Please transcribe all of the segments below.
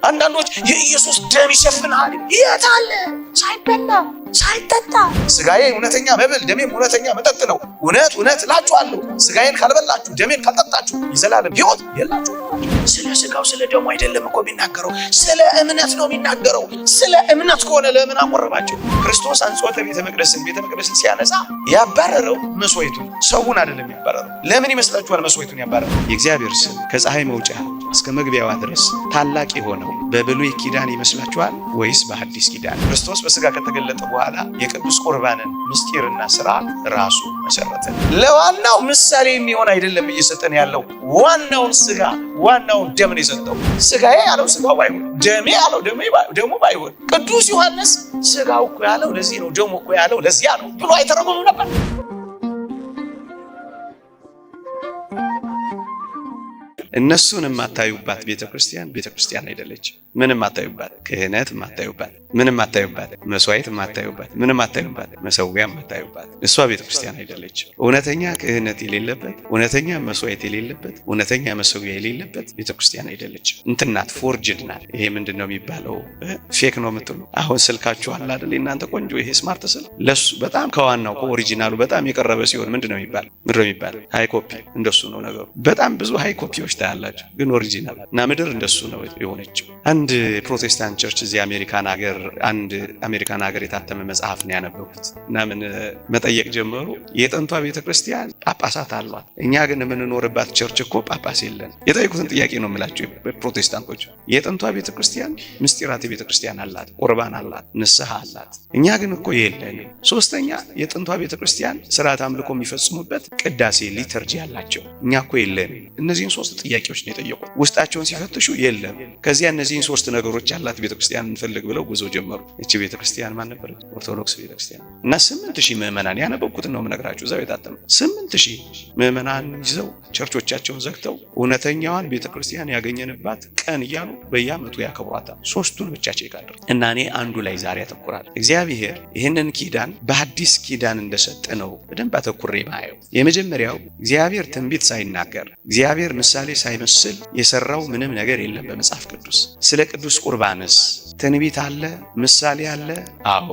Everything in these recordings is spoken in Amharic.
አንዳንዶች የኢየሱስ ደም ይሸፍናል። የት አለ? ሳይበላ ሳይጠጣ። ስጋዬ እውነተኛ መብል ደሜም እውነተኛ መጠጥ ነው። እውነት እውነት እላችኋለሁ ስጋዬን ካልበላችሁ ደሜን ካልጠጣችሁ የዘላለም ሕይወት የላችሁ። ስለ ስጋው ስለ ደሙ አይደለም እኮ የሚናገረው፣ ስለ እምነት ነው የሚናገረው። ስለ እምነት ከሆነ ለምን አቆረባቸው? ክርስቶስ አንጾተ ቤተ መቅደስን ሲያነጻ ያባረረው መስዋዕቱን ሰውን አይደለም ያባረረው። ለምን ይመስላችኋል መስዋዕቱን ያባረረው? የእግዚአብሔር ስም ከፀሐይ መውጫ እስከ መግቢያዋ ድረስ ታላቅ የሆነው በብሉይ ኪዳን ይመስላችኋል ወይስ በሐዲስ ኪዳን? ክርስቶስ በስጋ ከተገለጠ በኋላ የቅዱስ ቁርባንን ምስጢርና ስራ ራሱ መሰረተ። ለዋናው ምሳሌ የሚሆን አይደለም እየሰጠን ያለው፣ ዋናውን ስጋ ዋናውን ደም ነው የሰጠው። ስጋዬ ያለው ስጋው ባይሆን፣ ደሜ ያለው ደሙ ባይሆን፣ ቅዱስ ዮሐንስ ስጋው እኮ ያለው ለዚህ ነው፣ ደሙ እኮ ያለው ለዚያ ነው ብሎ አይተረጎምም ነበር? እነሱን የማታዩባት ቤተክርስቲያን አይደለች። ምንም አታዩባት፣ ክህነት የማታዩባት፣ ምንም አታዩባት፣ መስዋዕት የማታዩባት፣ ምንም አታዩባት፣ መሰዊያ የማታዩባት እሷ ቤተክርስቲያን አይደለች። እውነተኛ ክህነት የሌለበት፣ እውነተኛ መስዋዕት የሌለበት፣ እውነተኛ መሰዊያ የሌለበት ቤተክርስቲያን አይደለች። እንትን ናት፣ ፎርጅድ ናት። ይሄ ምንድን ነው የሚባለው? ፌክ ነው የምትሉ አሁን ስልካችሁ አለ አይደል? እናንተ ቆንጆ ይሄ ስማርት ስልክ ለሱ በጣም ከዋናው ከኦሪጂናሉ በጣም የቀረበ ሲሆን ምንድን ነው የሚባለው? ሃይ ኮፒ። እንደሱ ነው ነገሩ። በጣም ብዙ ሃይ ኮፒዎች ታያላችሁ፣ ግን ኦሪጂናል እና ምድር እንደሱ ነው የሆነችው። አንድ ፕሮቴስታንት ቸርች እዚህ አሜሪካን ሀገር የታተመ መጽሐፍ ነው ያነበብኩት እና ምን መጠየቅ ጀመሩ። የጥንቷ ቤተክርስቲያን ጳጳሳት አሏት፣ እኛ ግን የምንኖርባት ቸርች እኮ ጳጳስ የለን። የጠየቁትን ጥያቄ ነው የምላቸው ፕሮቴስታንቶች። የጥንቷ ቤተክርስቲያን ምስጢራት ቤተክርስቲያን አላት፣ ቁርባን አላት፣ ንስሐ አላት፣ እኛ ግን እኮ የለን። ሶስተኛ የጥንቷ ቤተክርስቲያን ስርዓት አምልኮ የሚፈጽሙበት ቅዳሴ ሊተርጂ ያላቸው፣ እኛ እኮ የለን። እነዚህን ሶስት ጥያቄዎች ነው የጠየቁት። ውስጣቸውን ሲፈትሹ የለም። ከዚያ እነዚህን ሶስት ነገሮች ያላት ቤተክርስቲያን እንፈልግ ብለው ጉዞ ጀመሩ። እቺ ቤተክርስቲያን ማን ነበረች? ኦርቶዶክስ ቤተክርስቲያን እና 8000 ምዕመናን፣ ያነበብኩትን ነው የምነግራችሁ፣ እዛው የታተመ 8000 ምዕመናን ይዘው ቸርቾቻቸውን ዘግተው እውነተኛዋን ቤተክርስቲያን ያገኘንባት ቀን እያሉ በየዓመቱ ያከብሯታል። ሶስቱን ብቻ ቼክ አድርጉ እና እኔ አንዱ ላይ ዛሬ አተኩራለሁ። እግዚአብሔር ይህንን ኪዳን በሐዲስ ኪዳን እንደሰጠ ነው በደንብ አተኩሬ ማየው። የመጀመሪያው እግዚአብሔር ትንቢት ሳይናገር፣ እግዚአብሔር ምሳሌ ሳይመስል የሰራው ምንም ነገር የለም በመጽሐፍ ቅዱስ። ስለ ቅዱስ ቁርባንስ ትንቢት አለ? ምሳሌ አለ? አዎ።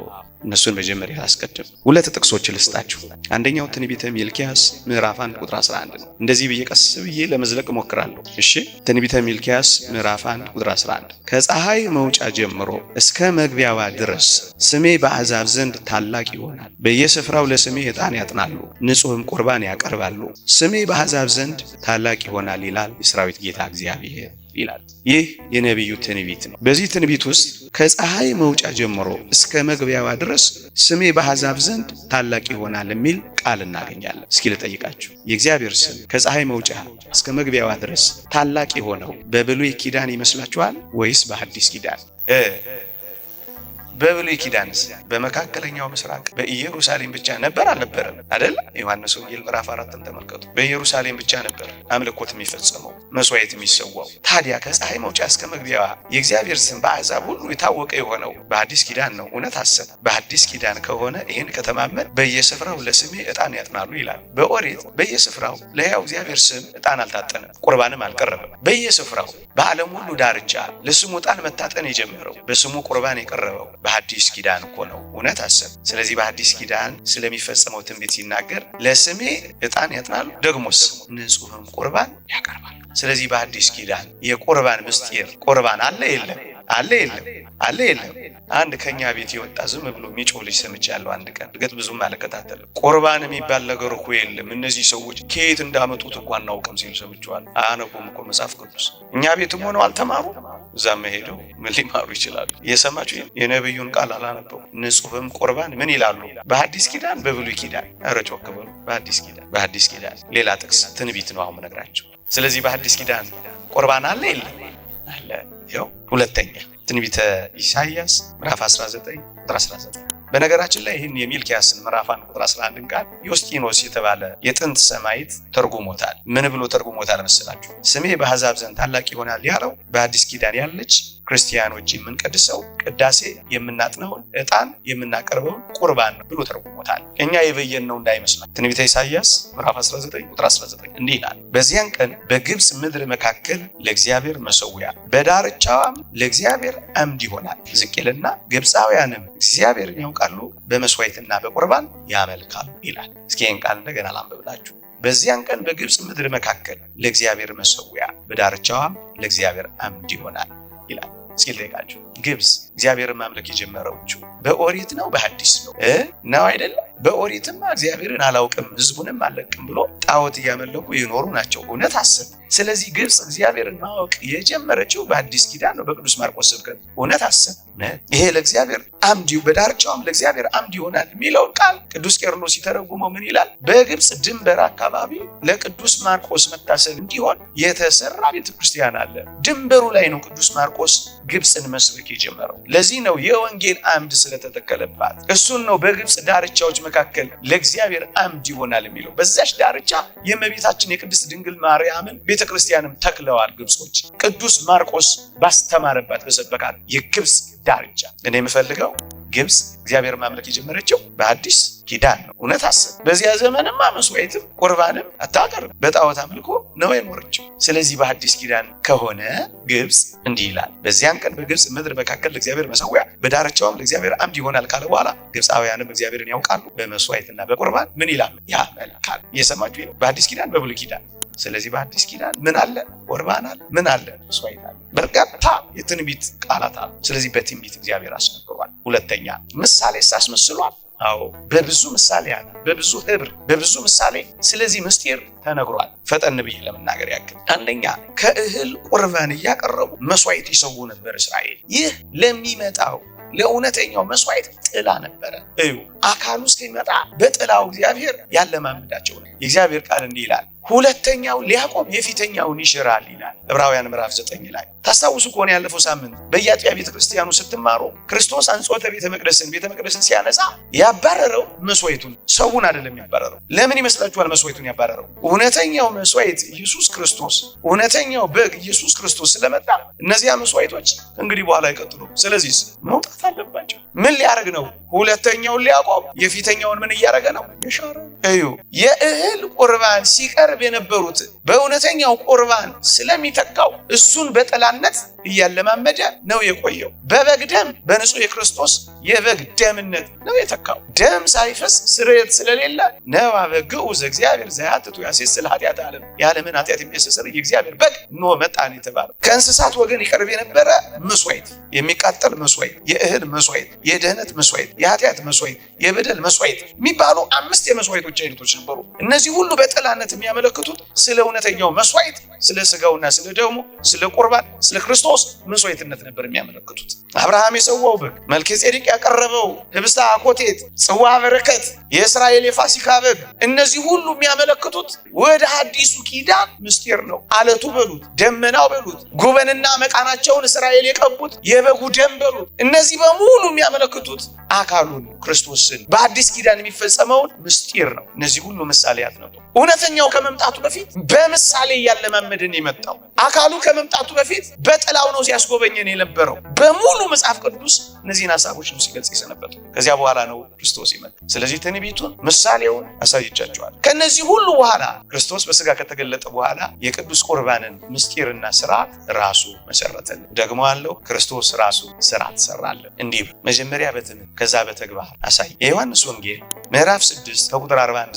እነሱን መጀመሪያ አስቀድም። ሁለት ጥቅሶች ልስጣችሁ። አንደኛው ትንቢተ ሚልክያስ ምዕራፍ 1 ቁጥር 11 ነው። እንደዚህ ብዬ ቀስ ብዬ ለመዝለቅ እሞክራለሁ። እሺ፣ ትንቢተ ሚልክያስ ምዕራፍ 1 ቁጥር 11 ከፀሐይ መውጫ ጀምሮ እስከ መግቢያዋ ድረስ ስሜ በአሕዛብ ዘንድ ታላቅ ይሆናል። በየስፍራው ለስሜ ዕጣን ያጥናሉ፣ ንጹሕም ቁርባን ያቀርባሉ። ስሜ በአሕዛብ ዘንድ ታላቅ ይሆናል ይላል የሠራዊት ጌታ እግዚአብሔር ይላል። ይህ የነቢዩ ትንቢት ነው። በዚህ ትንቢት ውስጥ ከፀሐይ መውጫ ጀምሮ እስከ መግቢያዋ ድረስ ስሜ በአሕዛብ ዘንድ ታላቅ ይሆናል የሚል ቃል እናገኛለን። እስኪ ልጠይቃችሁ፣ የእግዚአብሔር ስም ከፀሐይ መውጫ እስከ መግቢያዋ ድረስ ታላቅ የሆነው በብሉይ ኪዳን ይመስላችኋል ወይስ በሐዲስ ኪዳን? በብሉይ ኪዳንስ በመካከለኛው ምስራቅ በኢየሩሳሌም ብቻ ነበር አልነበረም? አይደል? ዮሐንስ ወንጌል ምዕራፍ 4ን ተመልከቱ። በኢየሩሳሌም ብቻ ነበር አምልኮት የሚፈጸመው፣ መስዋዕት የሚሰዋው። ታዲያ ከፀሐይ መውጫ እስከ መግቢያዋ የእግዚአብሔር ስም በአሕዛብ ሁሉ የታወቀ የሆነው በሐዲስ ኪዳን ነው። እውነት አሰብ። በሐዲስ ኪዳን ከሆነ ይህን ከተማመን በየስፍራው ለስሜ ዕጣን ያጥናሉ ይላል። በኦሪት በየስፍራው ለሕያው እግዚአብሔር ስም ዕጣን አልታጠነም፣ ቁርባንም አልቀረበም። በየስፍራው በዓለም ሁሉ ዳርቻ ለስሙ ዕጣን መታጠን የጀመረው፣ በስሙ ቁርባን የቀረበው በሐዲስ ኪዳን እኮ ነው። እውነት አሰብ። ስለዚህ በሐዲስ ኪዳን ስለሚፈጸመው ትንቢት ሲናገር ለስሜ ዕጣን ያጥናሉ፣ ደግሞስ ንጹሕም ቁርባን ያቀርባሉ። ስለዚህ በሐዲስ ኪዳን የቁርባን ምስጢር ቁርባን አለ የለም? አለ የለም? አለ የለም? አንድ ከኛ ቤት የወጣ ዝም ብሎ የሚጮህ ልጅ ሰምቻለሁ አንድ ቀን። እርግጥ ብዙም አልከታተልም። ቁርባን የሚባል ነገር እኮ የለም፣ እነዚህ ሰዎች ከየት እንዳመጡት እንኳን አናውቅም ሲሉ ሰምቼዋለሁ። አያነቡም እኮ መጽሐፍ ቅዱስ። እኛ ቤትም ሆነው አልተማሩ፣ እዛም ሄደው ምን ሊማሩ ይችላሉ? እየሰማችሁ የነብዩን ቃል አላነበቡ። ንጹሕም ቁርባን ምን ይላሉ? በሐዲስ ኪዳን በብሉይ ኪዳን። ኧረ ጮክ በሉ። በሐዲስ ኪዳን ሌላ ጥቅስ ትንቢት ነው አሁን ነግራቸው። ስለዚህ በሐዲስ ኪዳን ቁርባን አለ የለም? አለ። ያው ሁለተኛ ትንቢተ ኢሳይያስ ምዕራፍ 19 ቁጥር 19። በነገራችን ላይ ይህን የሚልክያስን ምዕራፍ 1 ቁጥር 11 ቃል ዮስጢኖስ የተባለ የጥንት ሰማዕት ተርጉሞታል። ምን ብሎ ተርጉሞታል መሰላችሁ? ስሜ በአሕዛብ ዘንድ ታላቅ ይሆናል ያለው በአዲስ ኪዳን ያለች ክርስቲያኖች የምንቀድሰው ቅዳሴ የምናጥነውን ዕጣን የምናቀርበውን ቁርባን ነው ብሎ ተርጉሞታል። እኛ የበየነው እንዳይመስላል። ትንቢተ ኢሳይያስ ምዕራፍ 19 ቁጥር 19 እንዲህ ይላል፣ በዚያን ቀን በግብፅ ምድር መካከል ለእግዚአብሔር መሠዊያ በዳርቻዋም ለእግዚአብሔር አምድ ይሆናል። ሕዝቅኤልና ግብፃውያንም እግዚአብሔርን ያውቃሉ፣ በመስዋዕትና በቁርባን ያመልካሉ ይላል። እስኪ ይህን ቃል እንደገና ላንብብላችሁ። በዚያን ቀን በግብፅ ምድር መካከል ለእግዚአብሔር መሠዊያ በዳርቻዋም ለእግዚአብሔር አምድ ይሆናል ይላል። እስኪ ልጠይቃችሁ፣ ግብፅ እግዚአብሔርን ማምለክ የጀመረችው በኦሪት ነው በሐዲስ ነው? ነው አይደለም? በኦሪትማ እግዚአብሔርን አላውቅም ሕዝቡንም አልለቅም ብሎ ጣዖት እያመለኩ የኖሩ ናቸው። እውነት አሰብ። ስለዚህ ግብፅ እግዚአብሔርን ማወቅ የጀመረችው በአዲስ ኪዳን ነው፣ በቅዱስ ማርቆስ ስብከት። እውነት አሰብ። ይሄ ለእግዚአብሔር አምድ በዳርቻውም ለእግዚአብሔር አምድ ይሆናል የሚለውን ቃል ቅዱስ ቄርሎስ ሲተረጉመው ምን ይላል? በግብፅ ድንበር አካባቢ ለቅዱስ ማርቆስ መታሰብ እንዲሆን የተሰራ ቤተክርስቲያን አለ። ድንበሩ ላይ ነው ቅዱስ ማርቆስ ግብፅን መስበክ የጀመረው። ለዚህ ነው የወንጌል አምድ ስለተተከለባት እሱን ነው በግብፅ ዳርቻዎች መካከል ለእግዚአብሔር አምድ ይሆናል የሚለው። በዛች ዳርቻ የእመቤታችን የቅድስት ድንግል ማርያምን ቤተክርስቲያንም ተክለዋል ግብጾች። ቅዱስ ማርቆስ ባስተማረባት በሰበካት የግብፅ ዳርቻ እኔ የምፈልገው ግብፅ እግዚአብሔር ማምለክ የጀመረችው በአዲስ ኪዳን ነው። እውነት አሰብ። በዚያ ዘመንማ መስዋዕትም ቁርባንም አታቀርብ፣ በጣዖት አምልኮ ነው የኖረችው። ስለዚህ በአዲስ ኪዳን ከሆነ ግብፅ እንዲህ ይላል፣ በዚያን ቀን በግብፅ ምድር መካከል ለእግዚአብሔር መሠዊያ በዳርቻውም ለእግዚአብሔር አምድ ይሆናል ካለ በኋላ ግብፃውያንም እግዚአብሔርን ያውቃሉ፣ በመስዋዕትና በቁርባን ምን ይላሉ? ያመልካሉ። እየሰማችሁ ነው። በአዲስ ኪዳን በብሉይ ኪዳን። ስለዚህ በአዲስ ኪዳን ምን አለ? ቁርባን አለ። ምን አለ? መስዋዕት አለ። በርካታ የትንቢት ቃላት አሉ። ስለዚህ በትንቢት እግዚአብሔር አስነግሯል። ሁለተኛ ምሳሌ ሳስመስሏል። አዎ በብዙ ምሳሌ አለ፣ በብዙ ህብር፣ በብዙ ምሳሌ ስለዚህ ምስጢር ተነግሯል። ፈጠን ብዬ ለመናገር ያክል፣ አንደኛ ከእህል ቁርባን እያቀረቡ መስዋዕት ይሰዉ ነበር እስራኤል። ይህ ለሚመጣው ለእውነተኛው መስዋዕት ጥላ ነበረ። እዩ አካሉ እስኪመጣ በጥላው እግዚአብሔር ያለማምዳቸው ነው። የእግዚአብሔር ቃል እንዲህ ይላል፣ ሁለተኛው ሊያቆም የፊተኛውን ይሽራል ይላል ዕብራውያን ምዕራፍ 9 ላይ። ታስታውሱ ከሆነ ያለፈው ሳምንት በየአጥቢያ ቤተክርስቲያኑ ስትማሩ ክርስቶስ አንጾተ ቤተ መቅደስን ሲያነጻ ያባረረው መስዋዕቱን ሰውን አይደለም ያባረረው። ለምን ይመስላችኋል መስዋዕቱን ያባረረው? እውነተኛው መስዋዕት ኢየሱስ ክርስቶስ፣ እውነተኛው በግ ኢየሱስ ክርስቶስ ስለመጣ እነዚያ መስዋዕቶች እንግዲህ በኋላ አይቀጥሉ። ስለዚህ መውጣት አለባቸው። ምን ሊያደርግ ነው? ሁለተኛውን ሊያቆም የፊተኛውን ምን እያደረገ ነው? የሻረ። እዩ የእህል ቁርባን ሲቀርብ የነበሩት በእውነተኛው ቁርባን ስለሚተካው እሱን በጥላነት እያለማመደ ነው የቆየው። በበግ ደም በንጹህ የክርስቶስ የበግ ደምነት ነው የተካው። ደም ሳይፈስ ስርየት ስለሌለ ነው በግዑ ዘእግዚአብሔር ዘያትቱ ያሴስል ኃጢአት ዓለም፣ የዓለምን ኃጢአት የሚያስተሰርይ የእግዚአብሔር በግ ኖ መጣን የተባለው። ከእንስሳት ወገን ይቀርብ የነበረ መስዋዕት፣ የሚቃጠል መስዋዕት፣ የእህል መስዋዕት፣ የድህነት መስዋዕት፣ የኃጢአት መስዋዕት፣ የበደል መስዋዕት የሚባሉ 5 የመስዋዕቶች አይነቶች ነበሩ። እነዚህ ሁሉ በጥላነት የሚያመለክቱት ስለ እውነተኛው መስዋዕት፣ ስለ ስጋውና ስለ ደሙ፣ ስለ ቁርባን፣ ስለ ክርስቶስ መስዋዕትነት ነበር የሚያመለክቱት። አብርሃም የሰዋው በግ፣ መልከጼዴቅ ያቀረበው ህብስተ አኮቴት፣ ጽዋ በረከት፣ የእስራኤል የፋሲካ በግ፣ እነዚህ ሁሉ የሚያመለክቱት ወደ አዲሱ ኪዳን ምስጢር ነው። አለቱ በሉት፣ ደመናው በሉት፣ ጉበንና መቃናቸውን እስራኤል የቀቡት የበጉ ደም በሉት፣ እነዚህ በሙሉ የሚያመለክቱት አካሉን ክርስቶስን በአዲስ ኪዳን የሚፈጸመውን ምስጢር ነው። እነዚህ ሁሉ ምሳሌያት ነው። እውነተኛው ከመምጣቱ በፊት በምሳሌ እያለማመድን የመጣው አካሉ ከመምጣቱ በፊት በጥላው ነው ሲያስጎበኘን የነበረው። በሙሉ መጽሐፍ ቅዱስ እነዚህን ሐሳቦች ነው ሲገልጽ የሰነበተው። ከዚያ በኋላ ነው ክርስቶስ ይመጣ። ስለዚህ ትንቢቱን ምሳሌውን አሳይቻቸዋል። ከነዚህ ሁሉ በኋላ ክርስቶስ በስጋ ከተገለጠ በኋላ የቅዱስ ቁርባንን ምስጢርና ስርዓት ራሱ መሰረተልን። ደግሞ አለው ክርስቶስ ራሱ ስርዓት ሰራልን። እንዲህ መጀመሪያ በትምህርት ከዛ በተግባር አሳይ። የዮሐንስ ወንጌል ምዕራፍ 6 ከቁጥር 41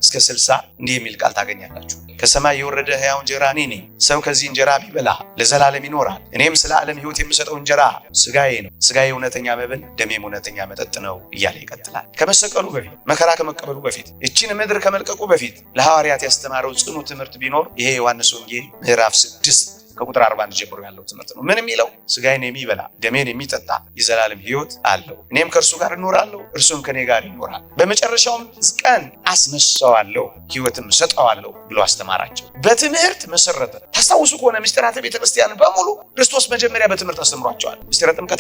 እስከ 60 እንዲህ የሚል ቃል ታገኛላችሁ። ከሰማይ የወረደ ሕያው እንጀራ እኔ ነኝ። ሰው ከዚህ እንጀራ ቢበላ ለዘላለም ይኖራል። እኔም ስለ ዓለም ሕይወት የምሰጠው እንጀራ ስጋዬ ነው። ስጋዬ እውነተኛ መብል፣ ደሜም እውነተኛ መጠጥ ነው እያለ ይቀጥላል። ከመሰቀሉ በፊት መከራ ከመቀበሉ በፊት እቺን ምድር ከመልቀቁ በፊት ለሐዋርያት ያስተማረው ጽኑ ትምህርት ቢኖር ይሄ ዮሐንስ ወንጌል ምዕራፍ 6 ከቁጥር 41 ጀምሮ ያለው ትምህርት ነው። ምን የሚለው? ስጋዬን የሚበላ ደሜን የሚጠጣ የዘላለም ሕይወት አለው፣ እኔም ከእርሱ ጋር እኖራለሁ፣ እርሱም ከኔ ጋር ይኖራል፣ በመጨረሻውም ቀን አስነሳዋለሁ፣ ሕይወትም ሰጠዋለሁ ብሎ አስተማራቸው። በትምህርት መሰረተ። ታስታውሱ ከሆነ ምስጢራተ ቤተክርስቲያን በሙሉ ክርስቶስ መጀመሪያ በትምህርት አስተምሯቸዋል። ምስጢረ ጥምቀት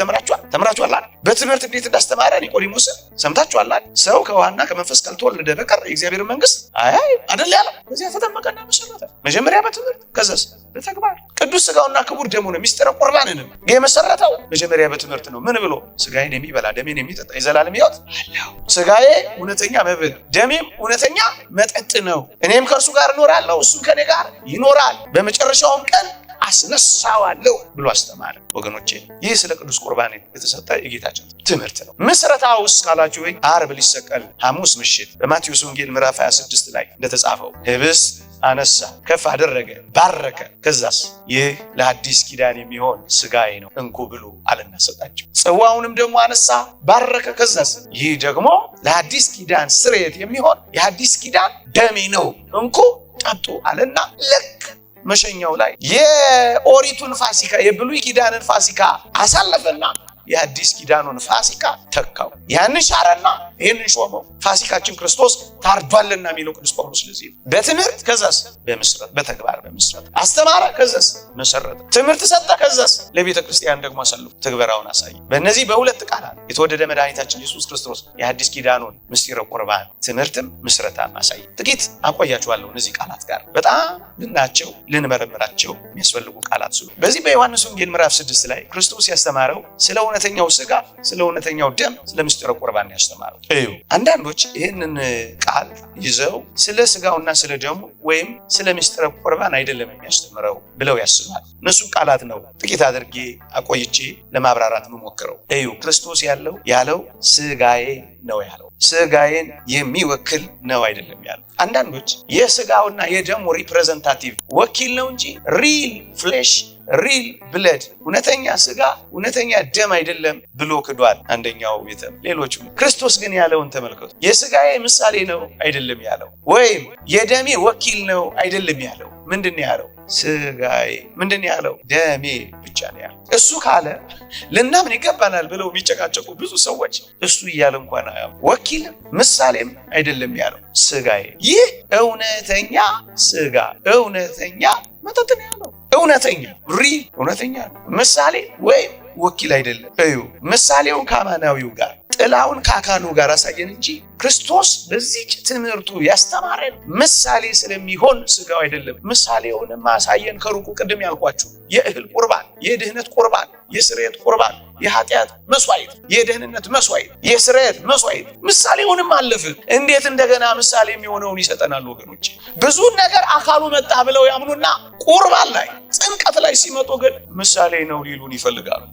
ተምራችኋል። በትምህርት እንዴት እንዳስተማረ ኒቆዲሞስን ሰምታችኋል። ሰው ከውሃና ከመንፈስ ካልተወለደ በቀር የእግዚአብሔር መንግስት አይደል ያለው። ከዚያ ተጠመቀና መሰረተ። መጀመሪያ በትምህርት ከዛስ በተግባር ቅዱስ ሥጋውና ክቡር ደሙ ነው። ምስጢረ ቁርባንንም የመሰረተው መጀመሪያ በትምህርት ነው። ምን ብሎ ሥጋዬን የሚበላ ደሜን የሚጠጣ የዘላለም ሕይወት አለው። ሥጋዬ እውነተኛ መብል ደሜም እውነተኛ መጠጥ ነው። እኔም ከእርሱ ጋር እኖራለሁ፣ እሱም ከኔ ጋር ይኖራል፣ በመጨረሻውም ቀን አስነሳዋለሁ ብሎ አስተማረ። ወገኖቼ ይህ ስለ ቅዱስ ቁርባን የተሰጠ የጌታችን ትምህርት ነው። ምስረታውስ ካላችሁ ወይ ዓርብ ሊሰቀል ሐሙስ ምሽት በማቴዎስ ወንጌል ምዕራፍ 26 ላይ እንደተጻፈው ህብስት አነሳ፣ ከፍ አደረገ፣ ባረከ። ከዛስ ይህ ለአዲስ ኪዳን የሚሆን ሥጋዬ ነው እንኩ ብሉ አለና ሰጣቸው። ጽዋውንም ደግሞ አነሳ፣ ባረከ። ከዛስ ይህ ደግሞ ለአዲስ ኪዳን ስርየት የሚሆን የአዲስ ኪዳን ደሜ ነው እንኩ ጠጡ አለና ልክ መሸኛው ላይ የኦሪቱን ፋሲካ የብሉይ ኪዳንን ፋሲካ አሳለፈና የአዲስ ኪዳኑን ፋሲካ ተካው። ያንን ሻረና ይህንን ሾመው። ፋሲካችን ክርስቶስ ታርዷልና የሚለው ቅዱስ ጳውሎስ ለዚህ በትምህርት ከዛስ በመስረት በተግባር በመስረት አስተማረ። ከዛስ መሰረተ። ትምህርት ሰጠ። ከዛስ ለቤተ ክርስቲያን ደግሞ አሳልፎ ትግበራውን አሳየ። በእነዚህ በሁለት ቃላት የተወደደ መድኃኒታችን ኢየሱስ ክርስቶስ የአዲስ ኪዳኑን ምስጢረ ቁርባን ትምህርትም ምስረታም አሳየ። ጥቂት አቆያችኋለሁ እነዚህ ቃላት ጋር በጣም ልናቸው ልንመረምራቸው የሚያስፈልጉ ቃላት ስለሆኑ በዚህ በዮሐንስ ወንጌል ምዕራፍ 6 ላይ ክርስቶስ ያስተማረው ስለ እውነተኛው ሥጋ ስለ እውነተኛው ደም ስለ ምስጢረ ቁርባን ያስተማረው። አንዳንዶች ይህንን ቃል ይዘው ስለ ሥጋውና ስለ ደሙ ወይም ስለ ምስጢረ ቁርባን አይደለም የሚያስተምረው ብለው ያስባል። እነሱ ቃላት ነው ጥቂት አድርጌ አቆይቼ ለማብራራት የምሞክረው። ክርስቶስ ያለው ሥጋዬ ነው ያለው። ሥጋዬን የሚወክል ነው አይደለም ያለው። አንዳንዶች የሥጋውና የደሙ ሪፕሬዘንታቲቭ ወኪል ነው እንጂ ሪል ፍሌሽ ሪል ብለድ እውነተኛ ሥጋ እውነተኛ ደም አይደለም ብሎ ክዷል አንደኛው ቤተም። ሌሎቹ ክርስቶስ ግን ያለውን ተመልከቱ። የሥጋዬ ምሳሌ ነው አይደለም ያለው፣ ወይም የደሜ ወኪል ነው አይደለም ያለው። ምንድን ያለው? ሥጋዬ። ምንድን ያለው? ደሜ ብቻ ነው ያለው። እሱ ካለ ልናምን ይገባናል ብለው የሚጨቃጨቁ ብዙ ሰዎች እሱ እያለ እንኳን ወኪል ምሳሌም አይደለም ያለው። ሥጋዬ ይህ እውነተኛ ሥጋ እውነተኛ መጠጥ ነው ያለው። እውነተኛ ሪል እውነተኛ ምሳሌ ወይም ወኪል አይደለም። ምሳሌውን ከአማናዊው ጋር ጥላውን ከአካሉ ጋር አሳየን እንጂ ክርስቶስ በዚህ ትምህርቱ ያስተማረን ምሳሌ ስለሚሆን ሥጋው አይደለም። ምሳሌውንም አሳየን ከሩቁ። ቅድም ያልኳችሁ የእህል ቁርባን፣ የድህነት ቁርባን፣ የስርየት ቁርባን፣ የኃጢአት መስዋዕት፣ የደህንነት መስዋዕት፣ የስርየት መስዋዕት ምሳሌውንም አለፍ። እንዴት እንደገና ምሳሌ የሚሆነውን ይሰጠናል ወገኖች። ብዙ ነገር አካሉ መጣ ብለው ያምኑና ቁርባን ላይ ጥምቀት ላይ ሲመጡ ግን ምሳሌ ነው ሊሉን ይፈልጋሉ።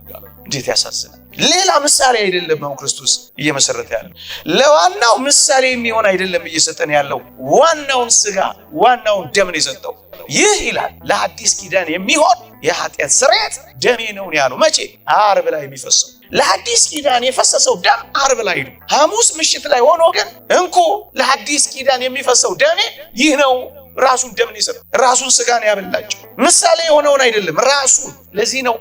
እንዴት ያሳዝናል! ሌላ ምሳሌ አይደለም አሁን ክርስቶስ እየመሰረተ ያለው። ለዋናው ምሳሌ የሚሆን አይደለም እየሰጠን ያለው። ዋናውን ሥጋ ዋናውን ደምን የሰጠው ይህ ይላል ለአዲስ ኪዳን የሚሆን የኃጢአት ስርየት ደሜ ነው ያለው። መቼ? ዓርብ ላይ የሚፈሰው ለአዲስ ኪዳን የፈሰሰው ደም ዓርብ ላይ ነው። ሐሙስ ምሽት ላይ ሆኖ ግን እንኩ ለአዲስ ኪዳን የሚፈሰው ደሜ ይህ ነው። ራሱን ደምን ይሰጣል። ራሱን ሥጋን ያበላቸው ምሳሌ የሆነውን አይደለም ራሱን። ለዚህ ነው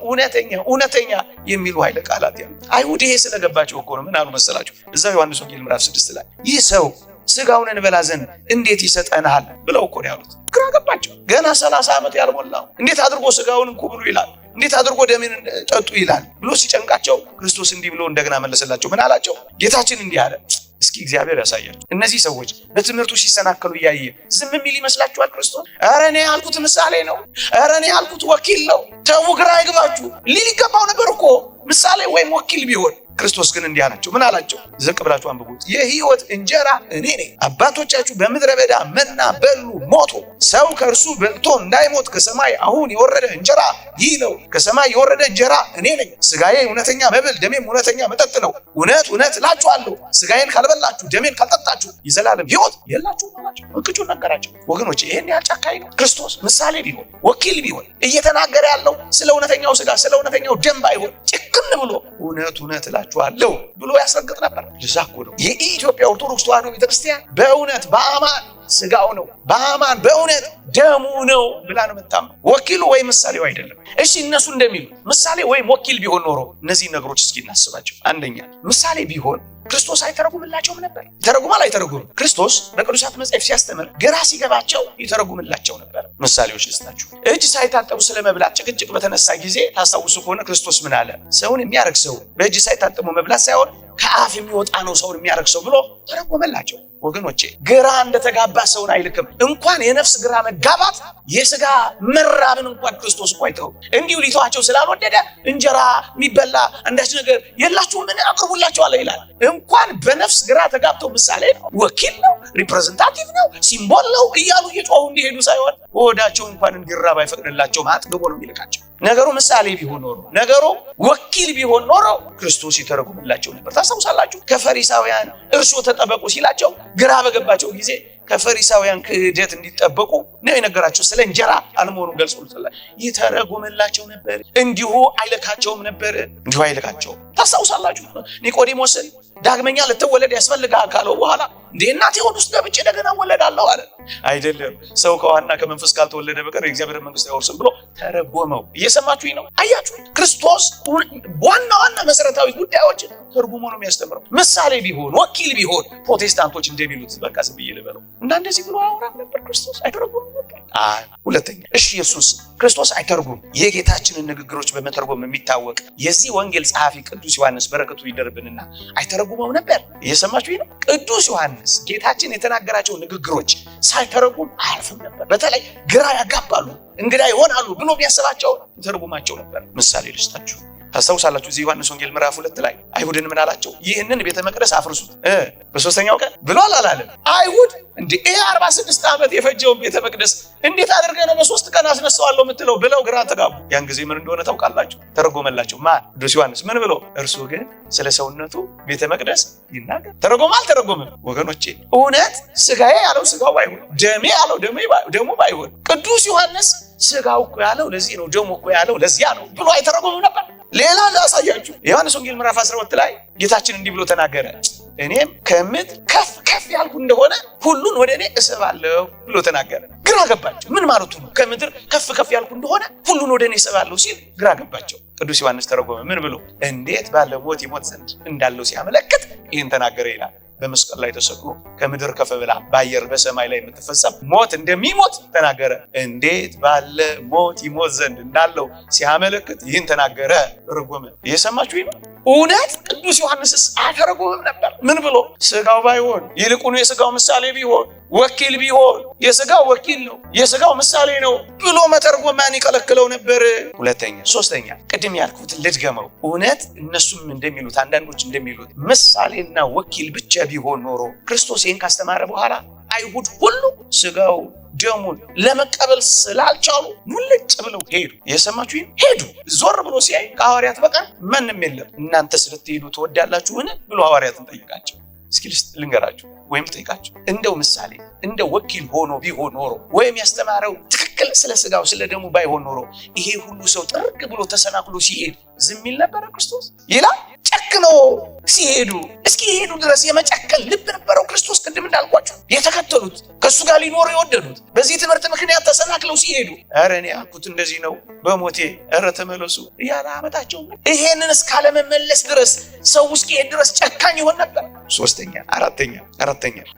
እውነተኛ የሚሉ ኃይለ ቃላት ያሉ። አይሁድ ይሄ ስለገባቸው እኮ ነው ምን አሉ መሰላችሁ? እዛው ዮሐንስ ወንጌል ምዕራፍ 6 ላይ ይህ ሰው ሥጋውን እንበላ ዘንድ እንዴት ይሰጠናል ብለው እኮ ነው ያሉት። ግራ ገባቸው። ገና 30 ዓመት ያልሞላው እንዴት አድርጎ ሥጋውን እንኩ ብሉ ይላል፣ እንዴት አድርጎ ደሜን ጠጡ ይላል ብሎ ሲጨንቃቸው ክርስቶስ እንዲህ ብሎ እንደገና መለሰላቸው። ምን አላቸው? ጌታችን እንዲህ አለ። እስኪ እግዚአብሔር ያሳያቸው። እነዚህ ሰዎች በትምህርቱ ሲሰናከሉ እያየ ዝም የሚል ይመስላችኋል ክርስቶስ? ኧረ እኔ ያልኩት ምሳሌ ነው፣ ኧረ እኔ ያልኩት ወኪል ነው፣ ተው ግራ አይግባችሁ ሊል ይገባው ነበር እኮ ምሳሌ ወይም ወኪል ቢሆን። ክርስቶስ ግን እንዲህ አላቸው። ምን አላቸው? ዝቅ ብላችሁ አንብቡት። የሕይወት እንጀራ እኔ ነኝ። አባቶቻችሁ በምድረ በዳ መና በሉ ሞቱ። ሰው ከእርሱ በልቶ እንዳይሞት ከሰማይ አሁን የወረደ እንጀራ ይህ ነው። ከሰማይ የወረደ እንጀራ እኔ ነኝ። ሥጋዬ እውነተኛ መብል ደሜም እውነተኛ መጠጥ ነው። እውነት እውነት እላችኋለሁ ሥጋዬን ካልበላችሁ ደሜን ካልጠጣችሁ የዘላለም ሕይወት የላችሁም አላቸው። እቅጩን ነገራቸው። ወገኖች ይሄን ያህል ጨካኝ ነው ክርስቶስ? ምሳሌ ቢሆን ወኪል ቢሆን እየተናገረ ያለው ስለ እውነተኛው ሥጋ ስለ እውነተኛው ደም ባይሆን ጭክን ብሎ እውነት እውነት እላችኋለሁ ብሎ ያስረግጥ ነበር። ለዛ እኮ ነው የኢትዮጵያ ኦርቶዶክስ ተዋሕዶ ቤተክርስቲያን በእውነት በአማን ሥጋው ነው በአማን በእውነት ደሙ ነው ብላ ነው የምታምነው። ወኪሉ ወይም ምሳሌው አይደለም። እሺ እነሱ እንደሚሉ ምሳሌ ወይም ወኪል ቢሆን ኖሮ እነዚህ ነገሮች እስኪ እናስባቸው። አንደኛ ምሳሌ ቢሆን ክርስቶስ አይተረጉምላቸውም ነበር? ይተረጉማል አይተረጉም? ክርስቶስ በቅዱሳት መጻሕፍት ሲያስተምር ግራ ሲገባቸው ይተረጉምላቸው ነበር። ምሳሌዎች ልስጣችሁ። እጅ ሳይታጠቡ ስለመብላት ጭቅጭቅ በተነሳ ጊዜ ታስታውሱ ከሆነ ክርስቶስ ምን አለ? ሰውን የሚያረክሰው በእጅ ሳይታጠቡ መብላት ሳይሆን ከአፍ የሚወጣ ነው ሰውን የሚያረክሰው ብሎ ተረጎመላቸው። ወገኖቼ ግራ እንደተጋባ ሰውን አይልክም። እንኳን የነፍስ ግራ መጋባት የሥጋ መራብን እንኳን ክርስቶስ እኮ አይተው እንዲሁ ሊተዋቸው ስላልወደደ እንጀራ የሚበላ አንዳች ነገር የላችሁም ምን አቅርቡላችኋል ይላል። እንኳን በነፍስ ግራ ተጋብተው ምሳሌ ነው፣ ወኪል ነው፣ ሪፕሬዘንታቲቭ ነው፣ ሲምቦል ነው እያሉ እየጮሁ እንዲሄዱ ሳይሆን ወዳቸው እንኳን እንዲራብ አይፈቅድላቸውም፣ አጥግቦ ነው የሚልካቸው። ነገሩ ምሳሌ ቢሆን ኖሮ፣ ነገሩ ወኪል ቢሆን ኖሮ ክርስቶስ ይተረጉምላቸው ነበር። ታስታውሳላችሁ? ከፈሪሳውያን እርሾ ተጠበቁ ሲላቸው ግራ በገባቸው ጊዜ ከፈሪሳውያን ክህደት እንዲጠበቁ ነው የነገራቸው። ስለ እንጀራ አለመሆኑን ገልጾልታል። ይተረጉምላቸው ነበር። እንዲሁ አይልካቸውም ነበር። እንዲሁ አይልካቸውም። ታስታውሳላችሁ? ኒቆዲሞስን ዳግመኛ ልትወለድ ያስፈልጋል ካለው በኋላ እንዴ እናቴ ሆድ ውስጥ ገብቼ እንደገና እወለዳለሁ አለ። አይደለም ሰው ከውሃና ከመንፈስ ካልተወለደ በቀር የእግዚአብሔር መንግስት አይወርስም ብሎ ተረጎመው። እየሰማችሁኝ ነው? አያችሁ? ክርስቶስ ዋና መሰረታዊ ጉዳዮች ተርጉሞ ነው የሚያስተምረው። ምሳሌ ቢሆን ወኪል ቢሆን ፕሮቴስታንቶች እንደሚሉት በቃ ዝም ብዬ ልበለው እና እንደዚህ ብሎ አውራም ነበር። ክርስቶስ አይተረጉም ነበር። ሁለተኛ እሺ ኢየሱስ ክርስቶስ አይተርጉም። የጌታችንን ንግግሮች በመተርጎም የሚታወቅ የዚህ ወንጌል ጸሐፊ ቅዱስ ዮሐንስ በረከቱ ይደርብንና አይተረጉመው ነበር። እየሰማችሁኝ ነው? ቅዱስ ዮሐንስ ጌታችን የተናገራቸው ንግግሮች ሳይተረጉም አያልፍም ነበር። በተለይ ግራ ያጋባሉ፣ እንግዳ ይሆናሉ ብሎ ቢያስባቸው ይተረጉማቸው ነበር። ምሳሌ ልስጣችሁ። ታስታውሳላችሁ? እዚህ ዮሐንስ ወንጌል ምዕራፍ 2 ላይ አይሁድን ምን አላቸው? ይህንን ቤተ መቅደስ አፍርሱት በሶስተኛው ቀን ብሏል አላለም? አይሁድ እንዴ 46 ዓመት የፈጀውን ቤተ መቅደስ እንዴት አድርገህ ነው በ3 ቀን አስነሳዋለሁ የምትለው ብለው ግራ ተጋቡ። ያን ጊዜ ምን እንደሆነ ታውቃላችሁ? ተረጎመላቸው። ማን? ቅዱስ ዮሐንስ ምን ብሎ? እርሱ ግን ስለ ሰውነቱ ቤተ መቅደስ ይናገር። ተረጎመ አልተረጎመም? ወገኖቼ እውነት ስጋዬ ያለው ስጋው ባይሆን፣ ደሜ ያለው ደሙ ባይሆን፣ ቅዱስ ዮሐንስ ስጋው እኮ ያለው ለዚህ ነው፣ ደሙ እኮ ያለው ለዚያ ነው ብሎ አይተረጎምም ነበር? ሌላ ላሳያችሁ። ዮሐንስ ወንጌል ምዕራፍ 12 ላይ ጌታችን እንዲህ ብሎ ተናገረ። እኔም ከምድር ከፍ ያልኩ እንደሆነ ሁሉን ወደ እኔ እስባለሁ ብሎ ተናገረ። ግራ ገባቸው። ምን ማለቱ ነው? ከምድር ከፍ ያልኩ እንደሆነ ሁሉን ወደ እኔ እስባለሁ ሲል ግራ ገባቸው። ቅዱስ ዮሐንስ ተረጎመ። ምን ብሎ? እንዴት ባለ ሞት ይሞት ዘንድ እንዳለው ሲያመለክት ይህን ተናገረ ይላል። በመስቀል ላይ ተሰቅሎ ከምድር ከፍ ብላ በአየር በሰማይ ላይ የምትፈጸም ሞት እንደሚሞት ተናገረ። እንዴት ባለ ሞት ይሞት ዘንድ እንዳለው ሲያመለክት ይህን ተናገረ። ተረጎመ። እየሰማችሁኝ ነው? እውነት ቅዱስ ዮሐንስስ አልተረጎመም ነበር? ምን ብሎ? ስጋው ባይሆን ይልቁኑ የስጋው ምሳሌ ቢሆን፣ ወኪል ቢሆን የስጋው ወኪል ነው የስጋው ምሳሌ ነው ብሎ መተርጎም ማን ይከለክለው ነበር? ሁለተኛ ሶስተኛ ቅድም ያልኩት ልድገመው። እውነት እነሱም እንደሚሉት አንዳንዶች እንደሚሉት ምሳሌና ወኪል ብቻ ቢሆን ኖሮ ክርስቶስ ይህን ካስተማረ በኋላ አይሁድ ሁሉ ስጋው ደሙን ለመቀበል ስላልቻሉ ሙልጭ ብለው ሄዱ። የሰማችሁ ሄዱ። ዞር ብሎ ሲያይ ከሐዋርያት በቀር ማንም የለም። እናንተ ስለትሄዱ ትወዳላችሁን ብሎ ሐዋርያትን ጠይቃቸው። እስኪ ልንገራችሁ ወይም ጠይቃቸው። እንደው ምሳሌ እንደው ወኪል ሆኖ ቢሆን ኖሮ ወይም ያስተማረው ትክክል ስለ ስጋው ስለ ደሙ ባይሆን ኖሮ ይሄ ሁሉ ሰው ጥርግ ብሎ ተሰናክሎ ሲሄድ ዝም ይል ነበረ? ክርስቶስ ይላል ጨክኖ ሲሄዱ እስኪ ሄዱ ድረስ የመጨከል ልብ ነበረው ክርስቶስ። ቅድም እንዳልኳቸው የተከተሉት ከሱ ጋር ሊኖሩ የወደዱት በዚህ ትምህርት ምክንያት ተሰናክለው ሲሄዱ ኧረ እኔ ያልኩት እንደዚህ ነው በሞቴ ኧረ ተመለሱ እያለ አመጣቸው። ይሄንን እስካለመመለስ ድረስ ሰው እስኪሄድ ድረስ ጨካኝ ይሆን ነበር። ሶስተኛ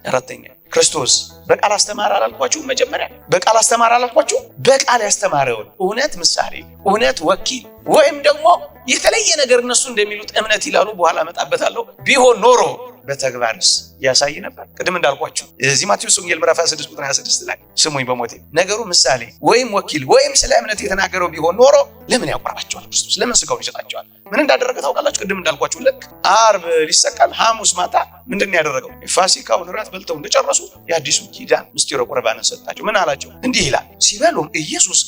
አራተኛ ክርስቶስ በቃል አስተማረ አላልኳችሁ? መጀመሪያ በቃል አስተማረ አላልኳችሁ? በቃል ያስተማረውን እውነት ምሳሌ፣ እውነት ወኪል ወይም ደግሞ የተለየ ነገር እነሱ እንደሚሉት እምነት ይላሉ፣ በኋላ እመጣበታለሁ ቢሆን ኖሮ በተግባርስ ያሳይ ነበር። ቅድም እንዳልኳችሁ እዚህ ማቴዎስ ወንጌል ምዕራፍ 26 ቁጥር 26 ላይ ስሙኝ በሞቴ ነገሩ ምሳሌ ወይም ወኪል ወይም ስለ እምነት የተናገረው ቢሆን ኖሮ ለምን ያቆርባቸዋል? ክርስቶስ ለምን ስጋውን ይሰጣቸዋል? ምን እንዳደረገ ታውቃላችሁ? ቅድም እንዳልኳችሁ ልክ ዓርብ ሊሰቀል ሐሙስ ማታ ምንድን ያደረገው? ፋሲካውን ራት በልተው እንደጨረሱ የአዲሱ ኪዳን ምስጢረ ቁርባንን ሰጣቸው። ምን አላቸው? እንዲህ ይላል ሲበሉም ኢየሱስ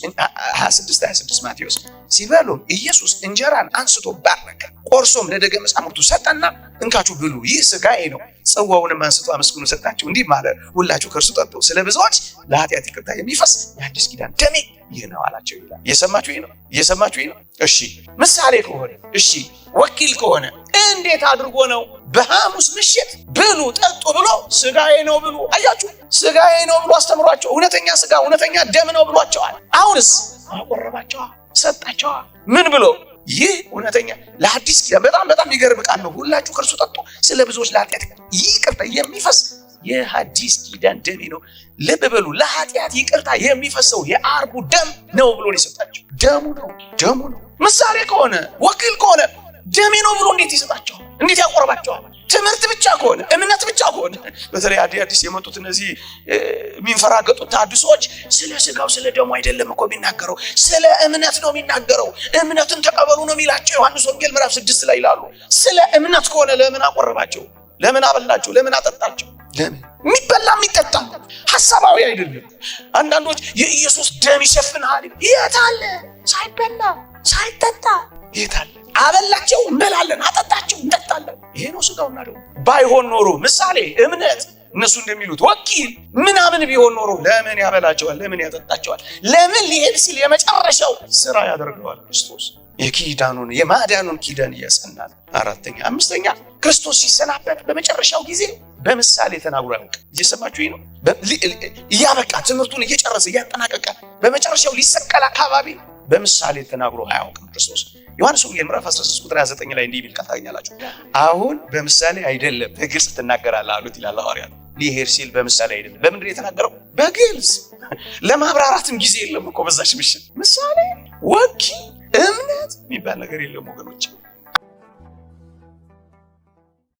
26 ማቴዎስ ሲበሉም ኢየሱስ እንጀራን አንስቶ ባረከ፣ ቆርሶም ለደቀ መዛሙርቱ ሰጠና እንካችሁ ብሉ፣ ይህ ስጋዬ ነው። ጽዋውንም አንስቶ አመስግኖ ሰጣቸው፣ እንዲህ ማለት ሁላችሁ ከእርሱ ጠጡ፣ ስለ ብዙዎች ለኃጢአት ይቅርታ የሚፈስ የአዲስ ኪዳን ደሜ ይህ ነው አላቸው ይላል። እየሰማችሁኝ ነው? እሺ ምሳሌ ከሆነ እሺ ወኪል ከሆነ እንዴት አድርጎ ነው በሐሙስ ምሽት ብሉ ጠጡ ብሎ ስጋዬ ነው ብሉ? አያችሁ፣ ስጋዬ ነው ብሎ አስተምሯቸው። እውነተኛ ስጋ እውነተኛ ደም ነው ብሏቸዋል። አሁንስ አቆረባቸዋ፣ ሰጣቸዋ። ምን ብሎ? ይህ እውነተኛ ለአዲስ ኪዳን በጣም ይገርም ቃል ነው። ሁላችሁ ከእርሱ ጠጡ፣ ስለ ብዙዎች ለኃጢአት ይቅርታ የሚፈስ የሐዲስ ኪዳን ደሜ ነው። ልብ በሉ፣ ለኃጢአት ይቅርታ የሚፈሰው የዓርቡ ደም ነው ብሎ ነው የሰጣቸው። ደሙ ነው። ምሳሌ ከሆነ ወኪል ከሆነ ደሜ ነው ብሎ እንዴት ይሰጣቸዋል? እንዴት ያቆርባቸዋል? ትምህርት ብቻ ከሆነ እምነት ብቻ ከሆነ በተለይ አዲስ የመጡት እነዚህ የሚንፈራገጡት ተሐድሶች ስለ ስጋው ስለ ደሙ አይደለም እኮ የሚናገረው፣ ስለ እምነት ነው የሚናገረው። እምነትን ተቀበሉ ነው የሚላቸው ዮሐንስ ወንጌል ምዕራፍ 6 ላይ ይላሉ። ስለ እምነት ከሆነ ለምን አቆረባቸው? ለምን አበላቸው? ለምን አጠጣቸው? ለምን? የሚበላ የሚጠጣ ሐሳባዊ አይደለም። አንዳንዶች የኢየሱስ ደም ይሸፍናል። የት አለ? ሳይበላ ሳይጠጣ የት አለ? አበላቸው እንበላለን፣ አጠጣቸው እንጠጣለን። ይሄ ነው ስጋውና ደሙ። ባይሆን ኖሮ ምሳሌ እምነት እነሱ እንደሚሉት ወኪል ምናምን ቢሆን ኖሮ ለምን ያበላቸዋል? ለምን ያጠጣቸዋል? ለምን ሊሄድ ሲል የመጨረሻው ስራ ያደርገዋል ክርስቶስ የኪዳኑን የማዳኑን ኪዳን እያጸናል። አራተኛ አምስተኛ ክርስቶስ ሲሰናበት በመጨረሻው ጊዜ በምሳሌ ተናግሮ ያውቅ። እየሰማችሁ ነው። እያበቃ ትምህርቱን እየጨረሰ እያጠናቀቀ በመጨረሻው ሊሰቀል አካባቢ በምሳሌ ተናግሮ አያውቅም ክርስቶስ። ዮሐንስ ወንጌል ምዕራፍ 16 ቁጥር 29 ላይ እንዲህ የሚል ቃል ታገኛላችሁ። አሁን በምሳሌ አይደለም በግልጽ ትናገራለህ አሉት ይላል ሐዋርያው። ሊሄድ ሲል በምሳሌ አይደለም። በምንድን ነው የተናገረው? በግልጽ። ለማብራራትም ጊዜ የለም እኮ በዛች ምሽት። ምሳሌ ወኪል እምነት የሚባል ነገር የለም ወገኖች።